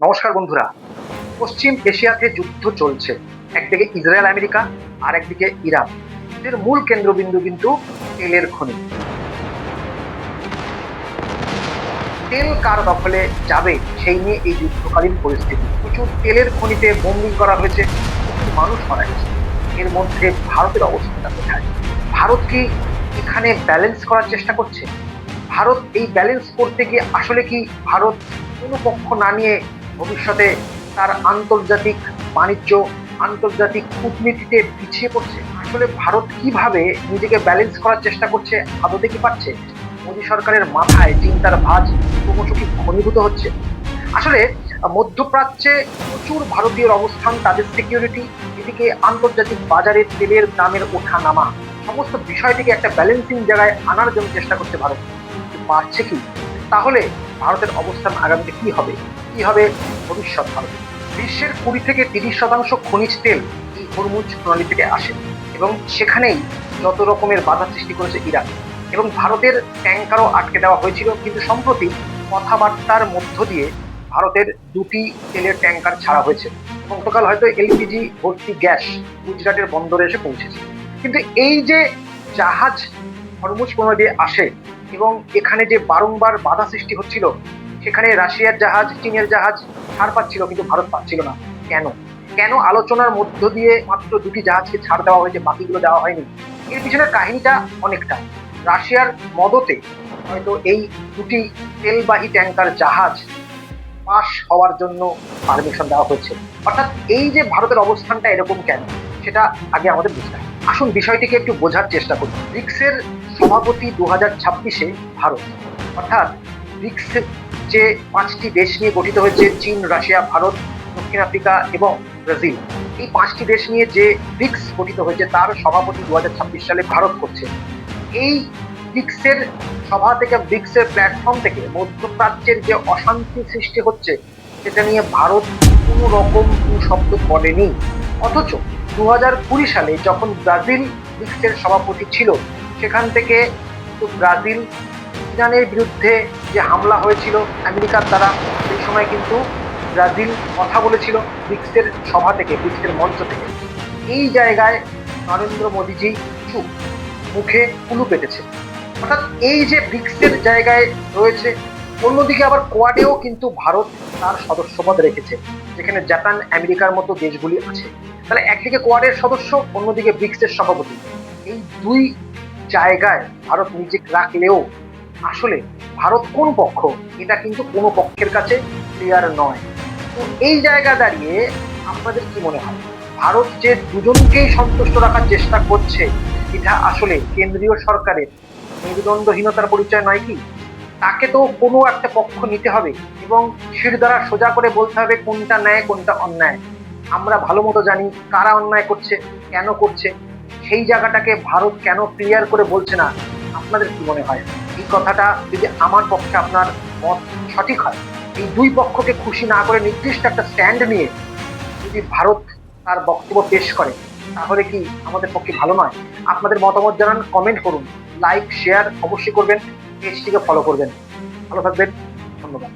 নমস্কার বন্ধুরা। পশ্চিম এশিয়াতে যুদ্ধ চলছে। একদিকে ইসরায়েল আমেরিকা, আর একদিকে ইরান। এর মূল কেন্দ্রবিন্দু কিন্তু তেলের খনি। তেল কার দখলে যাবে সেই নিয়ে এই যুদ্ধকালীন পরিস্থিতি। প্রচুর তেলের খনিতে বোম্বিং করা হয়েছে, প্রচুর মানুষ মারা গেছে। এর মধ্যে ভারতের অবস্থাটা কোথায়? ভারত কি এখানে ব্যালেন্স করার চেষ্টা করছে? ভারত এই ব্যালেন্স করতে গিয়ে আসলে কি ভারত কোনো পক্ষ না নিয়ে ভবিষ্যতে তার আন্তর্জাতিক বাণিজ্য, আন্তর্জাতিক কূটনীতিতে পিছিয়ে পড়ছে? আসলে ভারত কিভাবে নিজেকে ব্যালেন্স করার চেষ্টা করছে, আদতে কি পারছে? মোদী সরকারের মাথায় চিন্তার ভাঁজ ক্রমশ কি ঘনীভূত হচ্ছে? আসলে মধ্যপ্রাচ্যে প্রচুর ভারতীয় অবস্থান, তাদের সিকিউরিটি, এদিকে আন্তর্জাতিক বাজারে তেলের দামের ওঠা নামা, সমস্ত বিষয়টিকে একটা ব্যালেন্সিং জায়গায় আনার জন্য চেষ্টা করছে ভারত। কিন্তু পারছে কি? তাহলে ভারতের অবস্থান আগামীতে কি হবে? কি হবে ভবিষ্যৎ ভারতের? বিশ্বের 20 থেকে 30% খনিজ তেল এই হরমুজ প্রণালী থেকে আসে, এবং সেখানেই যত রকমের বাধা সৃষ্টি করেছে ইরান। এবং ভারতের ট্যাঙ্কারও আটকে দেওয়া হয়েছিল, কিন্তু সম্প্রতি কথাবার্তার মধ্য দিয়ে ভারতের দুটি তেলের ট্যাঙ্কার ছাড়া হয়েছে, এবং গতকাল হয়তো এলপিজি ভর্তি গ্যাস গুজরাটের বন্দরে এসে পৌঁছেছে। কিন্তু এই যে জাহাজ হরমুজ প্রণালী দিয়ে আসে, এবং এখানে যে বারংবার বাধা সৃষ্টি হচ্ছিল, সেখানে রাশিয়ার জাহাজ, চীনের জাহাজ ছাড় পাচ্ছিল, কিন্তু ভারত পাচ্ছিল না। কেন? কেন আলোচনার মধ্য দিয়ে মাত্র দুটি জাহাজকে ছাড় দেওয়া হয়েছে, বাকিগুলো দেওয়া হয়নি? এর পিছনের কাহিনীটা অনেকটা রাশিয়ার মদতে হয়তো এই দুটি তেলবাহী ট্যাঙ্কার জাহাজ পাস হওয়ার জন্য পারমিশন দেওয়া হয়েছে। অর্থাৎ এই যে ভারতের অবস্থানটা এরকম কেন, সেটা আগে আমাদের বুঝতে হবে। আসুন বিষয়টিকে একটু বোঝার চেষ্টা করি। ব্রিক্সের সভাপতি 2026-এ ভারত। অর্থাৎ ব্রিক্স যে 5টি দেশ নিয়ে গঠিত হয়েছে, চীন, রাশিয়া, ভারত, দক্ষিণ আফ্রিকা এবং ব্রাজিল, এই 5টি দেশ নিয়ে যে ব্রিক্স গঠিত হয়েছে, তার সভাপতি 2026 সালে ভারত করছে। এই ব্রিক্সের সভা থেকে, ব্রিক্সের প্ল্যাটফর্ম থেকে মধ্যপ্রাচ্যের যে অশান্তি সৃষ্টি হচ্ছে, সেটা নিয়ে ভারত কোনো রকম শব্দ বলেনি। অথচ 2020 সালে যখন ব্রাজিল ব্রিক্সের সভাপতি ছিল, সেখান থেকে তো ব্রাজিল ইরানের বিরুদ্ধে যে হামলা হয়েছিল আমেরিকার দ্বারা, সেই সময় কিন্তু ব্রাজিল কথা বলেছিল ব্রিক্সের সভা থেকে, ব্রিক্সের মঞ্চ থেকে। এই জায়গায় নরেন্দ্র মোদীজি চুপ, মুখে কুলু পেটেছে। অর্থাৎ এই যে ব্রিক্সের জায়গায় রয়েছে, অন্যদিকে আবার কোয়াডেও কিন্তু ভারত তার সদস্যপদ রেখেছে, যেখানে জাপান, আমেরিকার মতো দেশগুলি আছে। তাহলে একদিকে কোয়াডের সদস্য, অন্যদিকে ব্রিক্সের সভাপতি। এই দুই জায়গায় ভারত নিজেকে রাখলেও আসলে ভারত কোন পক্ষ, এটা কিন্তু কোনো পক্ষের কাছে ক্লিয়ার নয়। তো এই জায়গা দাঁড়িয়ে আপনাদের কি মনে হয়, ভারত যে দুজনকেই সন্তুষ্ট রাখার চেষ্টা করছে, এটা আসলে কেন্দ্রীয় সরকারের মেরুদণ্ডহীনতার পরিচয় নয় কি? তাকে তো কোনো একটা পক্ষ নিতে হবে, এবং শির দ্বারা সোজা করে বলতে হবে কোনটা ন্যায়, কোনটা অন্যায়। আমরা ভালো মতো জানি কারা অন্যায় করছে, কেন করছে। সেই জায়গাটাকে ভারত কেন ক্লিয়ার করে বলছে না? আপনাদের কি মনে হয়? এই কথাটা যদি আমার পক্ষে আপনার মত সঠিক হয়, এই দুই পক্ষকে খুশি না করে নির্দিষ্ট একটা স্ট্যান্ড নিয়ে যদি ভারত তার বক্তব্য পেশ করে, তাহলে কি আমাদের পক্ষে ভালো নয়? আপনাদের মতামত জানান, কমেন্ট করুন, লাইক শেয়ার অবশ্যই করবেন, পেজটিকে ফলো করবেন। ভালো থাকবেন, ধন্যবাদ।